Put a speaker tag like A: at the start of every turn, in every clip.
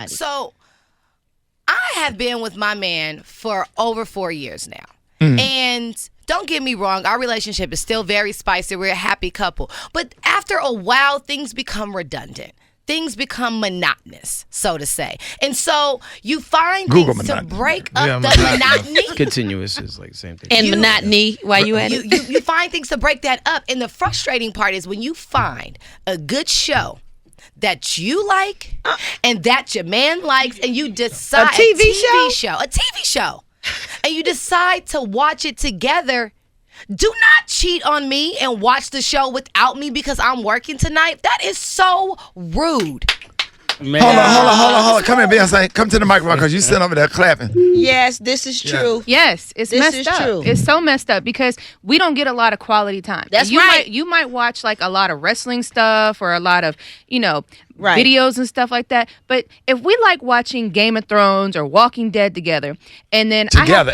A: So I have been with my man for over 4 years now. And don't get me wrong, our relationship is still very spicy. We're a happy couple. But after a while, things become redundant. Things become monotonous, so to say. And so you find things to break up the monotony.
B: Continuous is like the same thing.
C: And monotony, while you at it.
A: You find things to break that up. And the frustrating part is when you find a good show that you like and that your man likes, and you decide
C: a TV
A: show, and you decide to watch it together. Do not cheat on me and watch the show without me because I'm working tonight. That is so rude.
D: Man. Hold on. Come here, Beyonce. Come to the microphone because you sitting over there clapping.
C: Yes, this is true.
E: Yes, it's messed up.
C: True.
E: It's so messed up because we don't get a lot of quality time.
C: That's right.
E: You might watch like a lot of wrestling stuff or a lot of, videos and stuff like that. But if we like watching Game of Thrones or Walking Dead together, and then
D: together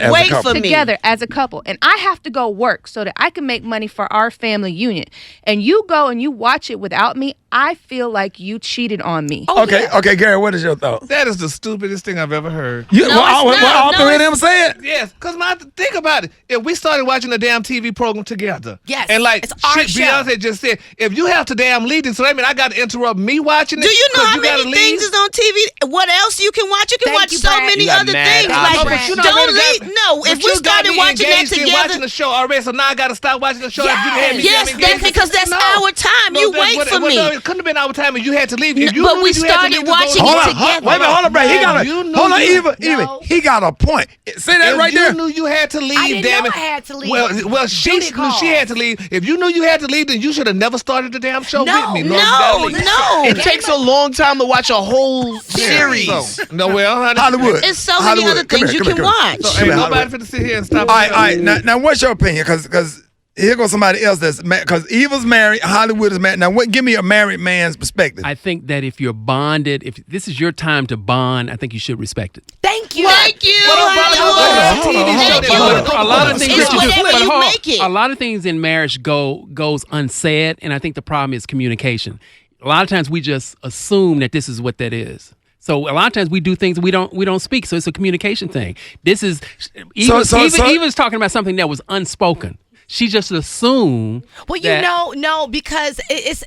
E: as a couple, and I have to go work so that I can make money for our family union, and you go and you watch it without me, I feel like you cheated on me.
D: Okay, Gary, what is your thought?
F: That is the stupidest thing I've ever heard.
D: All three of them say it?
F: Yes, because think about it. If we started watching a damn TV program together,
A: yes,
F: and like
A: it's our show.
F: Beyonce just said, if you have to damn lead it, so that means I got to interrupt me watching it.
C: Do you know how many things is on TV? What else you can watch? You can watch so many other things. Like, don't leave. No, if we started watching that together.
F: Watching the show already, so now I got to stop watching the show.
C: Yes, that's because that's our time. You wait for me.
F: It couldn't have been our time, and you had to leave.
C: But we started watching it together.
D: Wait a minute, hold on, Brad. Eva, he got a point. Say that right there.
F: You knew you had to leave,
A: I didn't
F: damn
A: know
F: it.
A: I had to leave.
F: Well, she knew she had to leave. If you knew you had to leave, then you should have never started the damn show with me.
C: No.
B: It takes a long time to watch a whole series.
D: Hollywood.
C: It's so many other things you can watch.
F: So ain't nobody finna sit here and stop.
D: All right. Now, what's your opinion? Because here goes somebody else that's because Eva's married, Hollywood is married. Now, give me a married man's perspective.
G: I think that if you're bonded, if this is your time to bond, I think you should respect it.
A: Thank you.
C: Thank you.
G: A lot of things
C: that
G: a lot of things in marriage goes unsaid, and I think the problem is communication. A lot of times we just assume that this is what that is. So a lot of times we do things we don't speak. So it's a communication thing. This is Eva's talking about something that was unspoken. She just assumed.
A: Well, no, because it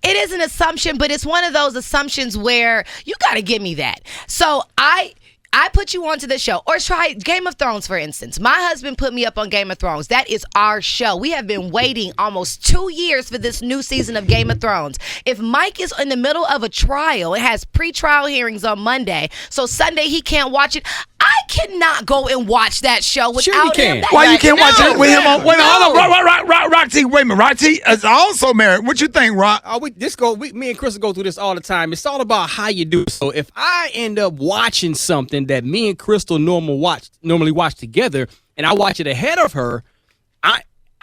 A: is an assumption, but it's one of those assumptions where you got to give me that. So I put you onto the show. Or try Game of Thrones, for instance. My husband put me up on Game of Thrones. That is our show. We have been waiting almost 2 years for this new season of Game of Thrones. If Mike is in the middle of a trial, it has pre-trial hearings on Monday, so Sunday he can't watch it, I cannot go and watch that show without him.
D: Why you can't watch it with him on? Wait a minute, hold on. Rock T, wait a minute. Rock T is also married. What you think, Rock?
B: Me and Crystal go through this all the time. It's all about how you do it. So if I end up watching something that me and Crystal normally watch together, and I watch it ahead of her,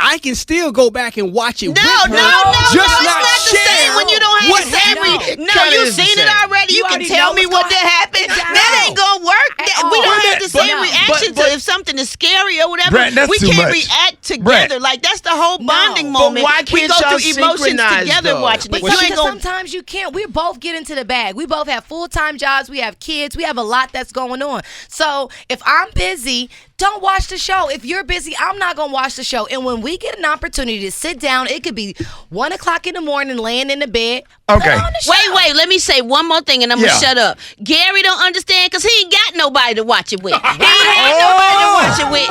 B: I can still go back and watch it with her.
C: No, it's not the same when you don't have the same. No, you've seen it already. You can tell me what happened. That ain't gonna work. We don't have the same reaction to if something is scary or whatever.
D: Brett,
C: we can't react together. Like, that's the whole bonding moment.
B: Why can't
C: we go
B: y'all
C: through emotions
B: synchronize,
C: together
B: though?
C: watching it.
A: But sometimes you can't. We both get into the bag. We both have full-time jobs. We have kids. We have a lot that's going on. So if I'm busy, don't watch the show. If you're busy, I'm not going to watch the show. And when we get an opportunity to sit down, it could be 1 o'clock in the morning laying in the bed.
D: Okay.
C: Wait. Let me say one more thing and I'm going to shut up. Gary don't understand because he ain't got nobody to watch it with. He ain't had nobody to watch it with.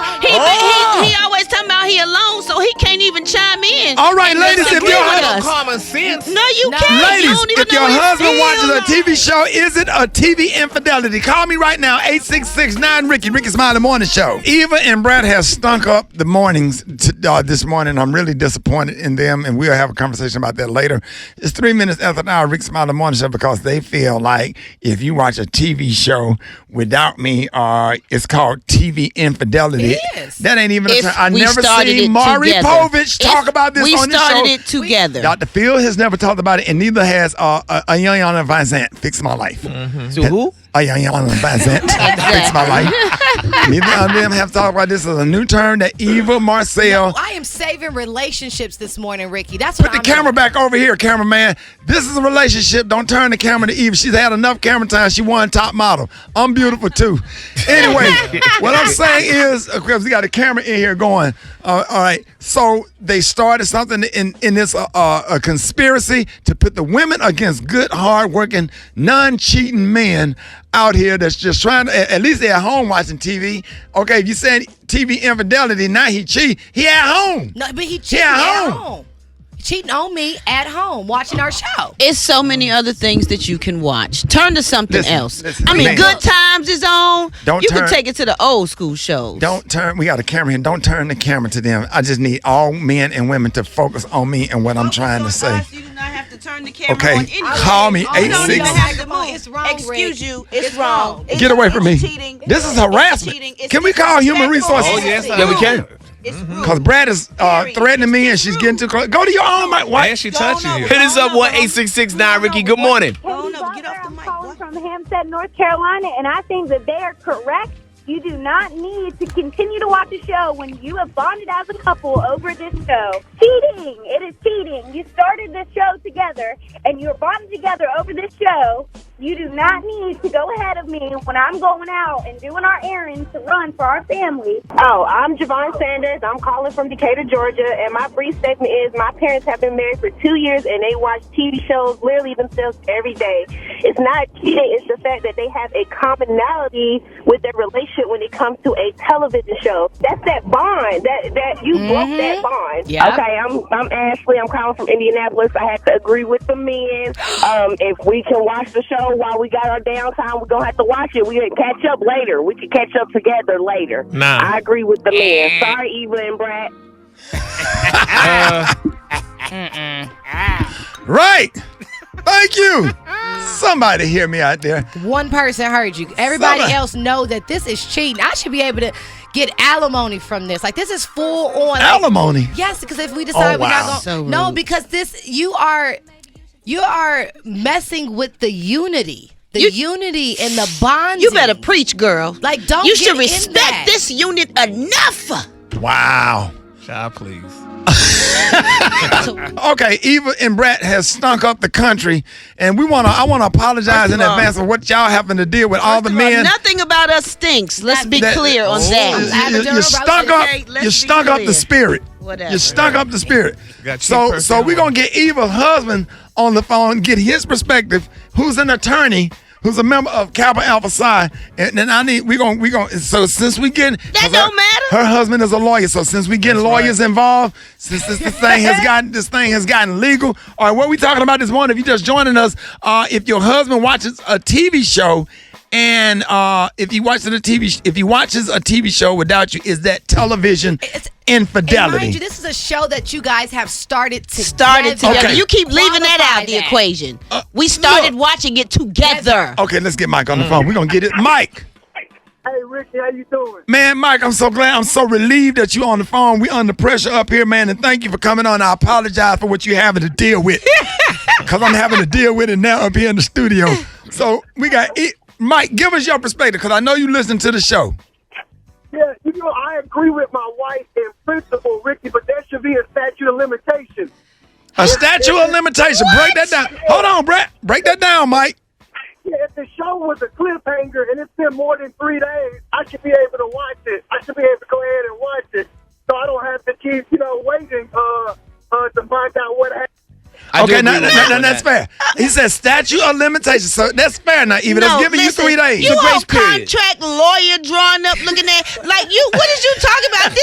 C: He always talking about he alone, so he can't even chime in.
D: All right, ladies, if your
F: husband common sense.
C: No, you can't.
D: Ladies,
C: you don't even
D: if your
C: know
D: husband watches a TV show, is it a TV infidelity? Call me right now, 866-9-RICKY, Rickey Smiley Morning Show. Eva and Brat have stunk up the mornings this morning. I'm really disappointed in them, and we'll have a conversation about that later. It's 3 minutes after the hour, Rickey Smiley Morning Show, because they feel like if you watch a TV show without me, it's called TV infidelity.
A: It is.
D: That ain't even a term. I never seen Maury Povich talk about this on this show.
C: We started it together.
D: Dr. Phil has never talked about it, and neither has Ayana Vincent. Fix my life.
B: So who?
D: Ayana Vincent. Fix my life. Neither of them have talked about this as a new term that Eva, Marcille.
A: I am saving relationships this morning, Ricky. That's what
D: Put the camera back over here, cameraman. This is a relationship. Don't turn the camera to Eva. She's had enough camera time. She won top model. I'm beautiful too. Anyway, what I'm saying is, because we got a camera in here going. All right. So they started something in this a conspiracy to put the women against good, hard-working, non-cheating men out here that's just trying to, at least they're at home watching TV. Okay, if you said TV infidelity, now he cheat. He at home.
A: No, but he cheating at home. Cheating on me at home, watching our show.
C: It's so many other things that you can watch. Turn to something else. I mean,
D: man.
C: Good Times is on.
D: Don't
C: you
D: turn-
C: can take it to the old school shows.
D: Don't turn. We got a camera here. Don't turn the camera to them. I just need all men and women to focus on me and what I'm trying to say.
C: You do not have to turn the camera
D: Okay,
C: on anyway.
D: call me
C: You don't even
D: 86.
C: have to move.
A: It's wrong,
C: Excuse
A: Rick.
C: you. It's wrong.
D: Get away from me.
C: Cheating.
D: This is harassment.
C: Cheating. It's
D: Can we call human resources?
F: Oh, yes,
B: Yeah, we can.
D: Because Brat is threatening me and she's getting too close. Go to your own mic.
F: Why
D: What?
F: is she touching you?
H: Hit us up 1-866-9 Ricky. Good morning.
C: Oh, no, get off the
I: I'm
C: mic.
I: calling from Hampstead, North Carolina, and I think that they are correct. You do not need to continue to watch a show when you have bonded as a couple over this show. Cheating! It is cheating. You started this show together, and you're bonded together over this show. You do not need to go ahead of me when I'm going out and doing our errands to run for our family.
J: Oh, I'm Javon Sanders. I'm calling from Decatur, Georgia, and my brief statement is my parents have been married for 2 years, and they watch TV shows literally themselves every day. It's not cheating. It's the fact that they have a commonality with their relationship when it comes to a television show. That's that bond. That you broke that bond.
A: Yeah.
J: Okay, I'm Ashley. I'm calling from Indianapolis. I have to agree with the men. If we can watch the show while we got our downtime, we're going to have to watch it. We can catch up later. We can catch up together later.
F: Nah.
J: I agree with the men. Sorry, Eva and Brat.
D: Right. Thank you. Somebody hear me out there.
A: One person heard you. Everybody
D: Somebody-
A: else know that this is cheating. I should be able to get alimony from this. Like, this is full on.
D: Alimony.
A: Yes, because if we decide we're
D: wow.
A: not
C: So
A: going, no,
C: rude.
A: because this you are messing with the unity, unity and the bonding.
C: You better preach, girl.
A: Like, don't
C: You
A: get
C: should
A: in
C: respect
A: that.
C: this unit enough.
D: Wow.
F: Child, please.
D: Okay, Eva and Brat has stunk up the country, and I want to apologize in
C: First of all-
D: advance for what y'all having to deal with all the men.
C: Nothing about us stinks. Let's be
D: that-
C: clear on that.
D: You stunk up.
C: Okay, let's
D: You
C: be
D: stunk up
C: clear.
D: the spirit.
C: Whatever.
D: You stunk up the spirit.
F: Got cheap
D: So
F: perfume
D: we're gonna
F: on.
D: get Eva's husband on the phone, get his perspective. Who's an attorney? Who's a member of Kappa Alpha Psi? And then we gonna. So since we get
C: That don't matter.
D: Her husband is a lawyer. So since we get lawyers involved, since this thing has gotten legal. All right, what we talking about this morning? If you just joining us, if your husband watches a TV show. And if he watches a TV show without you, is that television infidelity?
A: And mind you, this is a show that you guys have started together.
D: Okay.
C: You keep leaving that
A: Qualify
C: out the
A: that.
C: equation. We started watching it together.
D: Okay, let's get Mike on the phone. We're gonna get it. Mike.
K: Hey, Ricky, how you doing?
D: Man, Mike, I'm so glad. I'm so relieved that you're on the phone. We under pressure up here, man, and thank you for coming on. I apologize for what you're having to deal with. Because I'm having to deal with it now up here in the studio. So we got it. Mike, give us your perspective, because I know you listen to the show.
K: Yeah, I agree with my wife in principle, Ricky, but there should be a statute of limitations.
D: A statute of limitation. Break that down. Hold on, Brat. Break that down, Mike.
K: Yeah, if the show was a cliffhanger and it's been more than 3 days, I should be able to watch it. I should be able to go ahead and watch it, so I don't have to keep, waiting to find out what happened.
D: Okay, now that's fair. He says statute of limitations, so that's fair. Now, even it's giving
C: listen,
D: you 3 days.
C: You
D: It's a grace
C: whole
D: period.
C: contract lawyer drawing up, looking at like you. What is you talking about?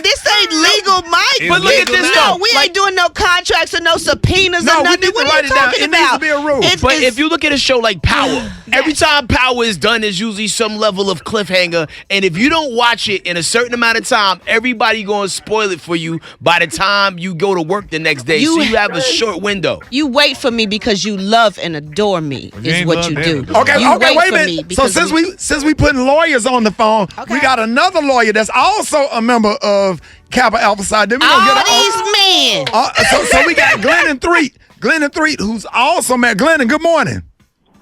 C: This ain't legal, Mike.
F: But look at this,
C: No,
F: though.
C: we ain't doing no contracts or no subpoenas
D: No,
C: or
D: we
C: nothing.
D: need to
C: What are
D: write
C: you
D: it down.
C: talking
D: It needs
C: about?
D: to be a rule.
H: But if you look at a show like Power, every time Power is done, there's usually some level of cliffhanger. And if you don't watch it in a certain amount of time, everybody going to spoil it for you by the time you go to work the next day. So you have a short window.
C: You wait for me because you love and adore me.
F: you
C: Is
F: ain't
C: what
F: love
C: you
F: them.
C: do.
D: Okay,
C: You
D: wait a
C: for me
D: minute. So
C: because
D: since we putting lawyers on the phone, we got another lawyer that's also a member of Kappa Alpha Psi. Then we gonna
C: all
D: get
C: these men.
D: so we got Glenn and Threet, who's also married. Glenn, good morning.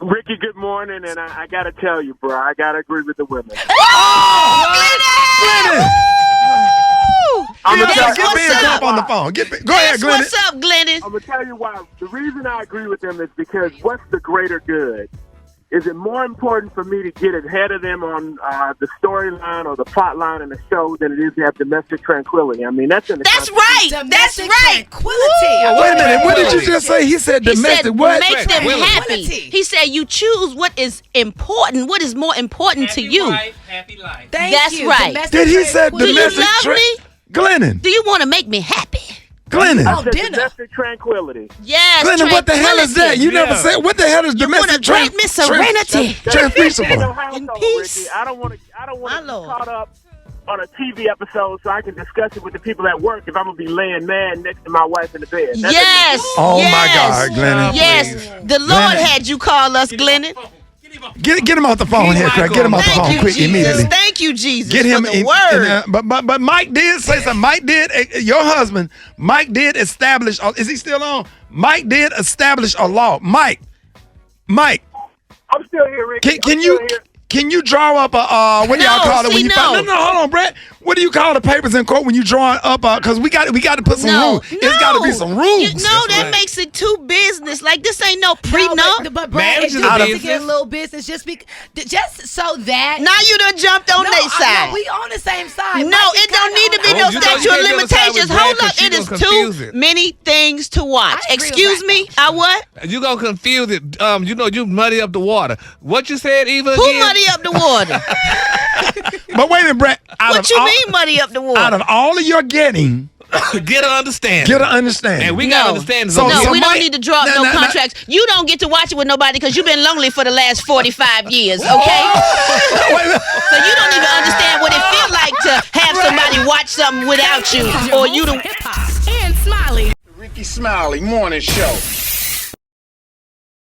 K: Ricky, good morning, and I got to tell you, bro, I got to agree with the women.
D: Glennon!
K: I'm gonna
D: Get Ben up on the phone. Go ahead, Glennon.
C: What's up, Glennon?
K: I'm going to tell you why. The reason I agree with them is because what's the greater good? Is it more important for me to get ahead of them on the storyline or the plot line in the show than it is to have domestic tranquility? I mean, that's in the
C: right. That's right.
A: Tranquility.
D: Wait a minute. What did you just say? He said domestic what?
C: Make them happy. He said you choose what is important, what is more important to you.
G: Happy life.
C: That's right.
D: Did he say
C: Do you
D: domestic?
C: love me?
D: Glennon.
C: Do you want to make me happy?
D: Glennon.
K: I said domestic tranquility.
C: Yes.
D: Glennon, what the hell is that? You never said. What the hell is domestic
C: grant me serenity.
D: Transpeaceable.
K: In peace. I don't want to get caught up on a TV episode so I can discuss it with the people at work if I'm going to be laying mad next to my wife in the bed.
C: Yes.
D: Oh, my God, Glennon.
C: Yes. The Lord had you call us, Glennon.
D: Get him off the phone here, Craig. Get him off the phone quick immediately.
C: Thank you, Jesus.
D: Get him
C: for the word.
D: But Mike did say something. Mike did. Your husband, Mike did establish. Is he still on? Mike did establish a law. Mike.
K: I'm still here, Ricky.
D: Can you draw up a what do y'all call it when you hold on, Brett. What do you call the papers in court when you draw up because we got to put some rules. It's got to be some rules.
C: That makes it too business. Like this ain't no prenup.
A: But Brad, it's just to get a little business, just so that.
C: Now you done jumped on their side.
A: No, we on the same side.
C: No, it don't need to be no statute of limitations. Hold up, it is too many things to watch. Excuse me, I what?
F: You gonna confuse it? You muddy up the water. What you said, Eva?
C: Who muddy up the water?
D: But wait a minute, Brett.
C: What you mean muddy up the water?
D: Out of all of your getting,
F: get an understanding. And we got to understand.
C: So we don't need to draw up no contracts. You don't get to watch it with nobody because you've been lonely for the last 45 years, okay? So you don't even understand what it feels like to have somebody watch something without you or you to.
L: Hip-hop and Smiley.
M: Rickey Smiley Morning Show.